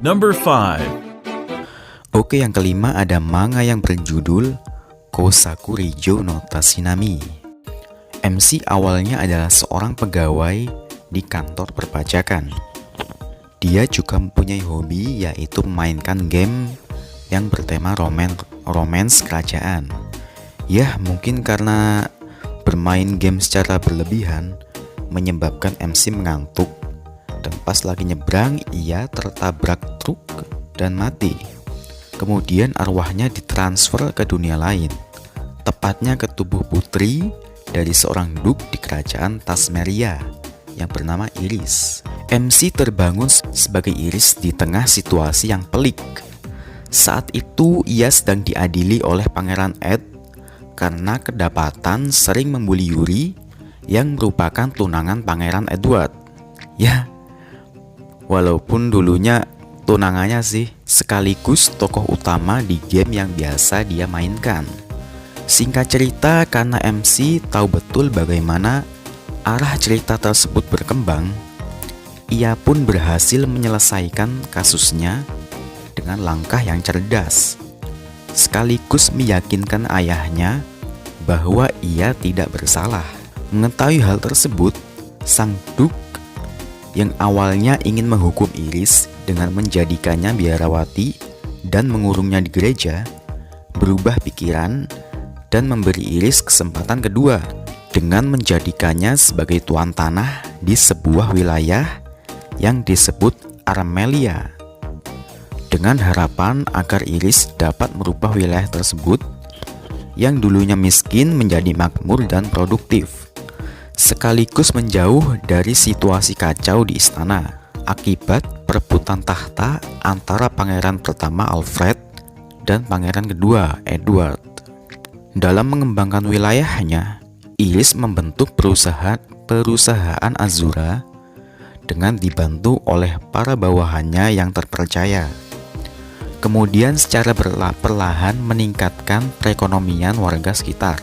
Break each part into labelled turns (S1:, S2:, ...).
S1: Number 5.
S2: Oke, yang kelima ada manga yang berjudul Kosaku Rijo no Tashinami. MC awalnya adalah seorang pegawai di kantor perpajakan. Dia juga mempunyai hobi yaitu memainkan game yang bertema romance kerajaan. Ya, mungkin karena bermain game secara berlebihan menyebabkan MC mengantuk, dan pas lagi nyebrang ia tertabrak truk dan mati. Kemudian arwahnya ditransfer ke dunia lain, tepatnya ke tubuh putri dari seorang duk di kerajaan Tasmeria yang bernama Iris. MC terbangun sebagai Iris di tengah situasi yang pelik. Saat itu ia sedang diadili oleh Pangeran Ed karena kedapatan sering membuli Yuri yang merupakan tunangan Pangeran Edward. Ya, walaupun dulunya tunangannya sih, sekaligus tokoh utama di game yang biasa dia mainkan. Singkat cerita, karena MC tahu betul bagaimana arah cerita tersebut berkembang, ia pun berhasil menyelesaikan kasusnya dengan langkah yang cerdas, sekaligus meyakinkan ayahnya bahwa ia tidak bersalah. Mengetahui hal tersebut, sang duk yang awalnya ingin menghukum Iris dengan menjadikannya biarawati dan mengurungnya di gereja, berubah pikiran dan memberi Iris kesempatan kedua dengan menjadikannya sebagai tuan tanah di sebuah wilayah yang disebut Armelia, dengan harapan agar Iris dapat merubah wilayah tersebut yang dulunya miskin menjadi makmur dan produktif, sekaligus menjauh dari situasi kacau di istana akibat perebutan tahta antara pangeran pertama Alfred dan pangeran kedua Edward. Dalam mengembangkan wilayahnya, Iris membentuk perusahaan Azura dengan dibantu oleh para bawahannya yang terpercaya. Kemudian secara perlahan meningkatkan perekonomian warga sekitar.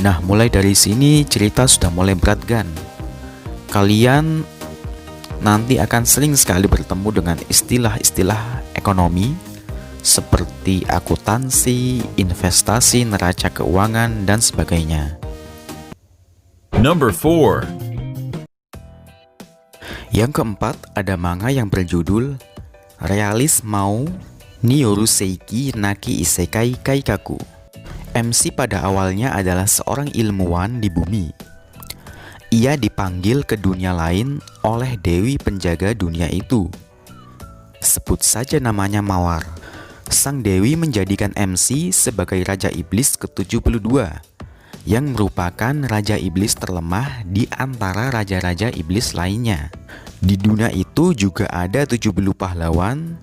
S2: Nah, mulai dari sini cerita sudah mulai berat kan? Kalian nanti akan sering sekali bertemu dengan istilah-istilah ekonomi seperti akuntansi, investasi, neraca keuangan, dan sebagainya.
S1: Number 4.
S2: Yang keempat ada manga yang berjudul Realis Mau Nyoruseiki Naki Isekai Kaikaku. MC pada awalnya adalah seorang ilmuwan di bumi. Ia dipanggil ke dunia lain oleh dewi penjaga dunia itu. Sebut saja namanya Mawar. Sang dewi menjadikan MC sebagai Raja Iblis ke-72, yang merupakan Raja Iblis terlemah di antara raja-raja iblis lainnya. Di dunia itu juga ada 70 pahlawan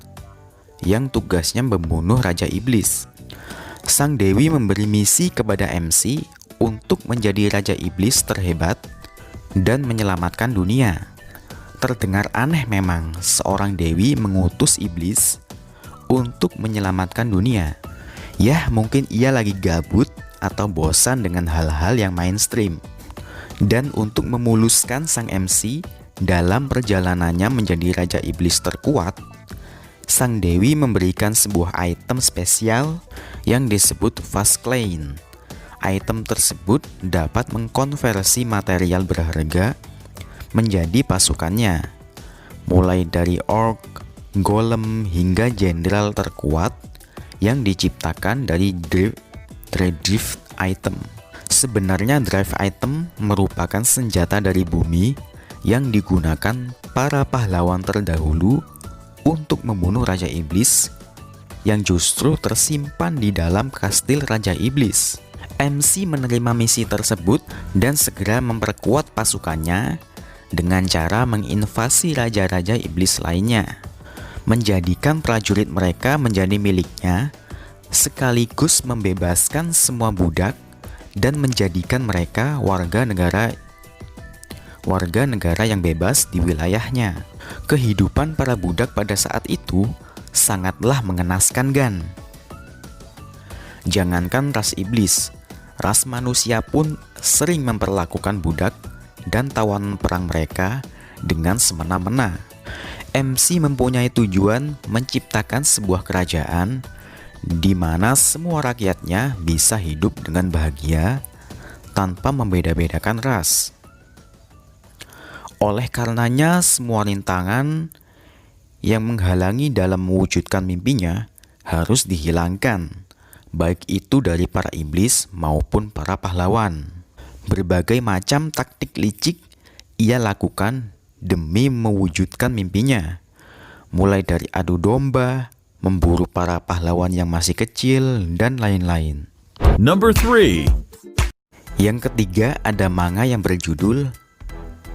S2: yang tugasnya membunuh Raja Iblis. Sang dewi memberi misi kepada MC untuk menjadi Raja Iblis terhebat dan menyelamatkan dunia. Terdengar aneh memang seorang dewi mengutus iblis untuk menyelamatkan dunia. Ya, mungkin ia lagi gabut atau bosan dengan hal-hal yang mainstream. Dan untuk memuluskan sang MC dalam perjalanannya menjadi Raja Iblis terkuat, sang dewi memberikan sebuah item spesial yang disebut Fast Klein. Item tersebut dapat mengkonversi material berharga menjadi pasukannya, mulai dari orc, golem, hingga jenderal terkuat yang diciptakan dari drift item. Sebenarnya drive item merupakan senjata dari bumi yang digunakan para pahlawan terdahulu untuk membunuh Raja Iblis yang justru tersimpan di dalam kastil Raja Iblis. MC menerima misi tersebut dan segera memperkuat pasukannya dengan cara menginvasi raja-raja iblis lainnya, menjadikan prajurit mereka menjadi miliknya, sekaligus membebaskan semua budak dan menjadikan mereka warga negara yang bebas di wilayahnya. Kehidupan para budak pada saat itu sangatlah mengenaskan kan? Jangankan ras iblis, ras manusia pun sering memperlakukan budak dan tawanan perang mereka dengan semena-mena. MC mempunyai tujuan menciptakan sebuah kerajaan di mana semua rakyatnya bisa hidup dengan bahagia tanpa membeda-bedakan ras. Oleh karenanya, semua rintangan yang menghalangi dalam mewujudkan mimpinya harus dihilangkan, baik itu dari para iblis maupun para pahlawan. Berbagai macam taktik licik ia lakukan demi mewujudkan mimpinya, mulai dari adu domba, memburu para pahlawan yang masih kecil, dan lain-lain.
S1: Number 3.
S2: Yang ketiga ada manga yang berjudul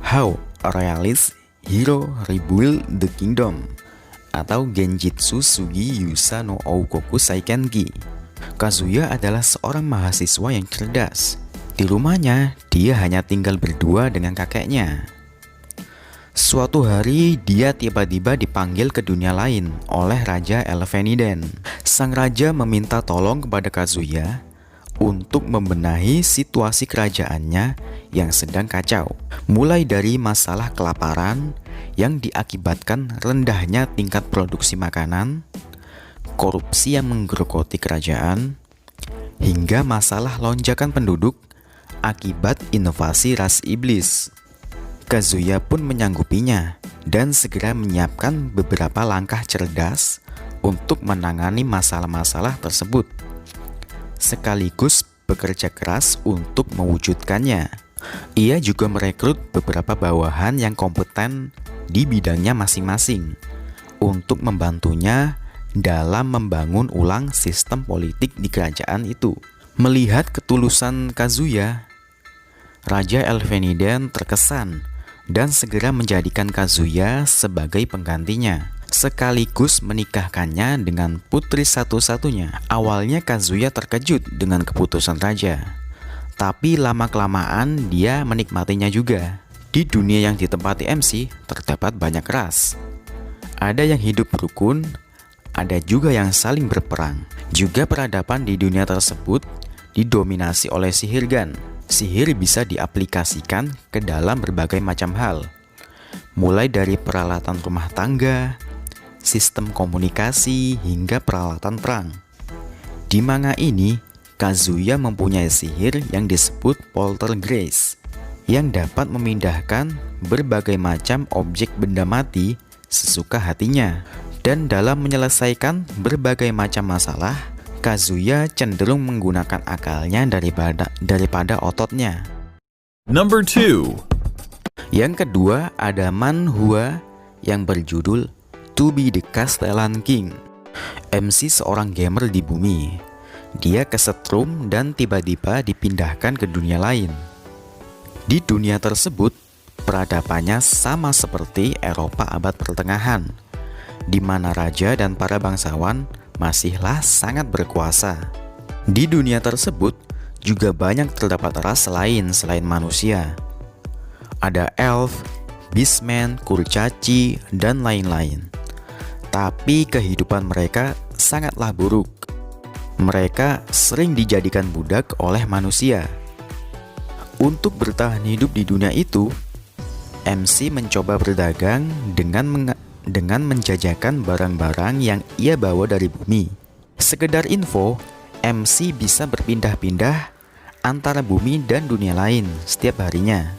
S2: How a Realist Hero Rebuild the Kingdom atau Genjitsu Sugi Yusa no Oukoku Saikenki. Kazuya adalah seorang mahasiswa yang cerdas. Di rumahnya, dia hanya tinggal berdua dengan kakeknya. Suatu hari, dia tiba-tiba dipanggil ke dunia lain oleh Raja Elfeniden. Sang raja meminta tolong kepada Kazuya untuk membenahi situasi kerajaannya yang sedang kacau. Mulai dari masalah kelaparan yang diakibatkan rendahnya tingkat produksi makanan, korupsi yang menggerogoti kerajaan, hingga masalah lonjakan penduduk akibat inovasi ras iblis. Kazuya pun menyanggupinya dan segera menyiapkan beberapa langkah cerdas untuk menangani masalah-masalah tersebut, sekaligus bekerja keras untuk mewujudkannya. Ia juga merekrut beberapa bawahan yang kompeten di bidangnya masing-masing untuk membantunya dalam membangun ulang sistem politik di kerajaan itu. Melihat ketulusan Kazuya, Raja Elfeniden terkesan dan segera menjadikan Kazuya sebagai penggantinya, sekaligus menikahkannya dengan putri satu-satunya. Awalnya Kazuya terkejut dengan keputusan raja, tapi lama-kelamaan dia menikmatinya juga. Di dunia yang ditempati MC terdapat banyak ras. Ada yang hidup rukun, ada juga yang saling berperang. Juga peradaban di dunia tersebut didominasi oleh sihirgan. Sihir bisa diaplikasikan ke dalam berbagai macam hal, mulai dari peralatan rumah tangga, sistem komunikasi, hingga peralatan perang. Di manga ini, Kazuya mempunyai sihir yang disebut poltergeist, yang dapat memindahkan berbagai macam objek benda mati sesuka hatinya. Dan dalam menyelesaikan berbagai macam masalah, Kazuya cenderung menggunakan akalnya daripada ototnya.
S1: Number 2.
S2: Yang kedua ada manhwa yang berjudul To Be the Castellan King. MC seorang gamer di bumi. Dia kesetrum dan tiba-tiba dipindahkan ke dunia lain. Di dunia tersebut, peradabannya sama seperti Eropa abad pertengahan, di mana raja dan para bangsawan masihlah sangat berkuasa. Di dunia tersebut juga banyak terdapat ras lain selain manusia. Ada elf, beastmen, kurcaci, dan lain-lain. Tapi kehidupan mereka sangatlah buruk. Mereka sering dijadikan budak oleh manusia. Untuk bertahan hidup di dunia itu, MC mencoba berdagang dengan menjajakan barang-barang yang ia bawa dari bumi. Sekedar info, MC bisa berpindah-pindah antara bumi dan dunia lain setiap harinya.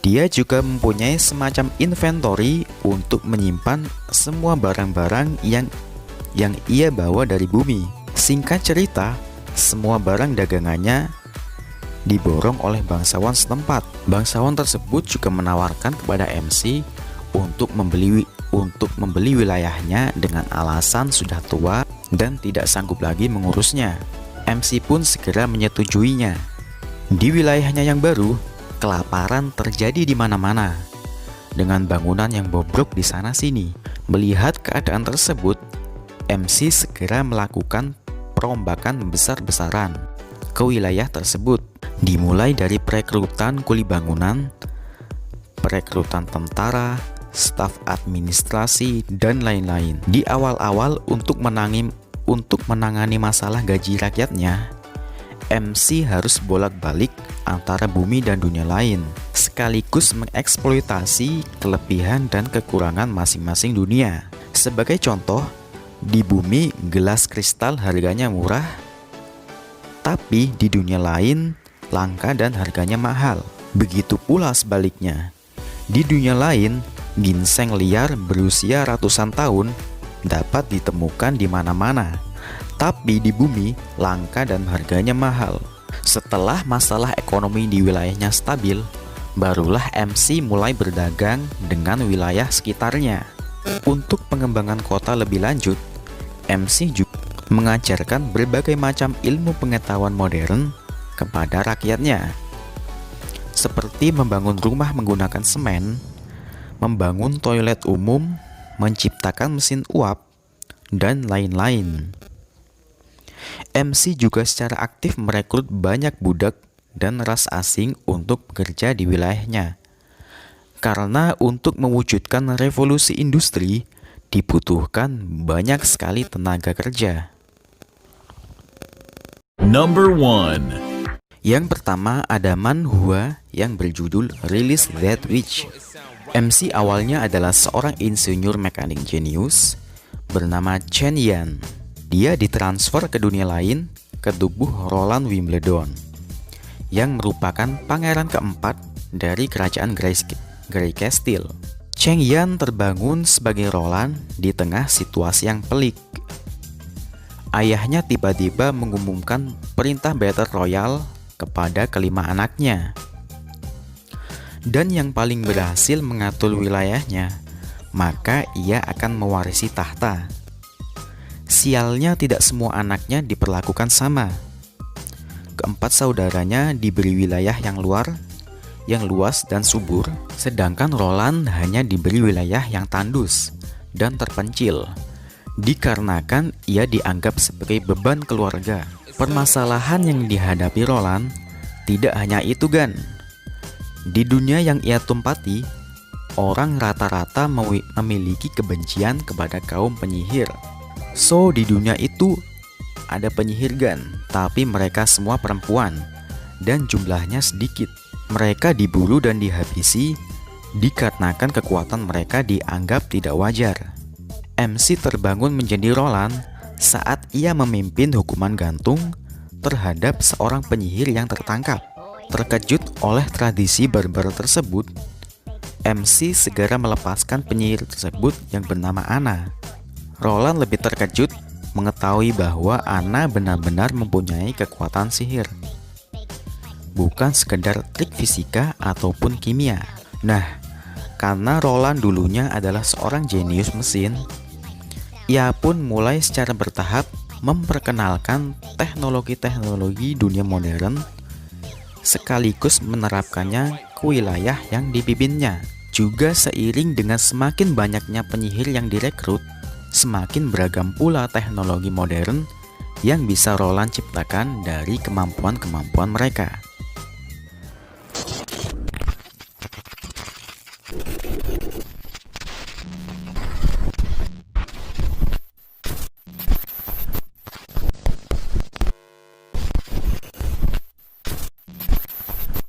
S2: Dia juga mempunyai semacam inventory untuk menyimpan semua barang-barang yang ia bawa dari bumi. Singkat cerita, semua barang dagangannya diborong oleh bangsawan setempat. Bangsawan tersebut juga menawarkan kepada MC untuk membeli wilayahnya dengan alasan sudah tua dan tidak sanggup lagi mengurusnya. MC pun segera menyetujuinya. Di wilayahnya yang baru, kelaparan terjadi di mana-mana, dengan bangunan yang bobrok di sana-sini. Melihat keadaan tersebut, MC segera melakukan perombakan besar-besaran ke wilayah tersebut. Dimulai dari perekrutan kuli bangunan, perekrutan tentara, staf administrasi, dan lain-lain. Di awal-awal untuk menangani masalah gaji rakyatnya, MC harus bolak-balik antara bumi dan dunia lain, sekaligus mengeksploitasi kelebihan dan kekurangan masing-masing dunia. Sebagai contoh, di bumi gelas kristal harganya murah, tapi di dunia lain langka dan harganya mahal. Begitu pula sebaliknya. Di dunia lain, ginseng liar berusia ratusan tahun dapat ditemukan di mana-mana, tapi di bumi langka dan harganya mahal. Setelah masalah ekonomi di wilayahnya stabil, barulah MC mulai berdagang dengan wilayah sekitarnya. Untuk pengembangan kota lebih lanjut, MC juga mengajarkan berbagai macam ilmu pengetahuan modern kepada rakyatnya, seperti membangun rumah menggunakan semen, membangun toilet umum, menciptakan mesin uap, dan lain-lain. MC juga secara aktif merekrut banyak budak dan ras asing untuk bekerja di wilayahnya. Karena untuk mewujudkan revolusi industri dibutuhkan banyak sekali tenaga kerja.
S1: Number 1.
S2: Yang pertama ada manhwa yang berjudul Release That Witch. MC awalnya adalah seorang insinyur mekanik jenius bernama Chen Yan. Dia ditransfer ke dunia lain, ke tubuh Roland Wimbledon, yang merupakan pangeran keempat dari kerajaan Grey Castle. Cheng Yan terbangun sebagai Roland di tengah situasi yang pelik. Ayahnya tiba-tiba mengumumkan perintah Battle Royal kepada kelima anaknya. Dan yang paling berhasil mengatur wilayahnya, maka ia akan mewarisi tahta. Sialnya tidak semua anaknya diperlakukan sama. Keempat saudaranya diberi wilayah yang luas dan subur, sedangkan Roland hanya diberi wilayah yang tandus dan terpencil, dikarenakan ia dianggap sebagai beban keluarga. Permasalahan yang dihadapi Roland tidak hanya itu, Gan. Di dunia yang ia tumpati, orang rata-rata memiliki kebencian kepada kaum penyihir. So, di dunia itu ada penyihir, Gan, tapi mereka semua perempuan dan jumlahnya sedikit. Mereka diburu dan dihabisi dikarenakan kekuatan mereka dianggap tidak wajar. MC terbangun menjadi Roland saat ia memimpin hukuman gantung terhadap seorang penyihir yang tertangkap. Terkejut oleh tradisi barbar tersebut, MC segera melepaskan penyihir tersebut yang bernama Anna. Roland lebih terkejut mengetahui bahwa Anna benar-benar mempunyai kekuatan sihir, bukan sekedar trik fisika ataupun kimia. Nah, karena Roland dulunya adalah seorang jenius mesin, ia pun mulai secara bertahap memperkenalkan teknologi-teknologi dunia modern sekaligus menerapkannya ke wilayah yang dipimpinnya. Juga seiring dengan semakin banyaknya penyihir yang direkrut, semakin beragam pula teknologi modern yang bisa Roland ciptakan dari kemampuan-kemampuan mereka.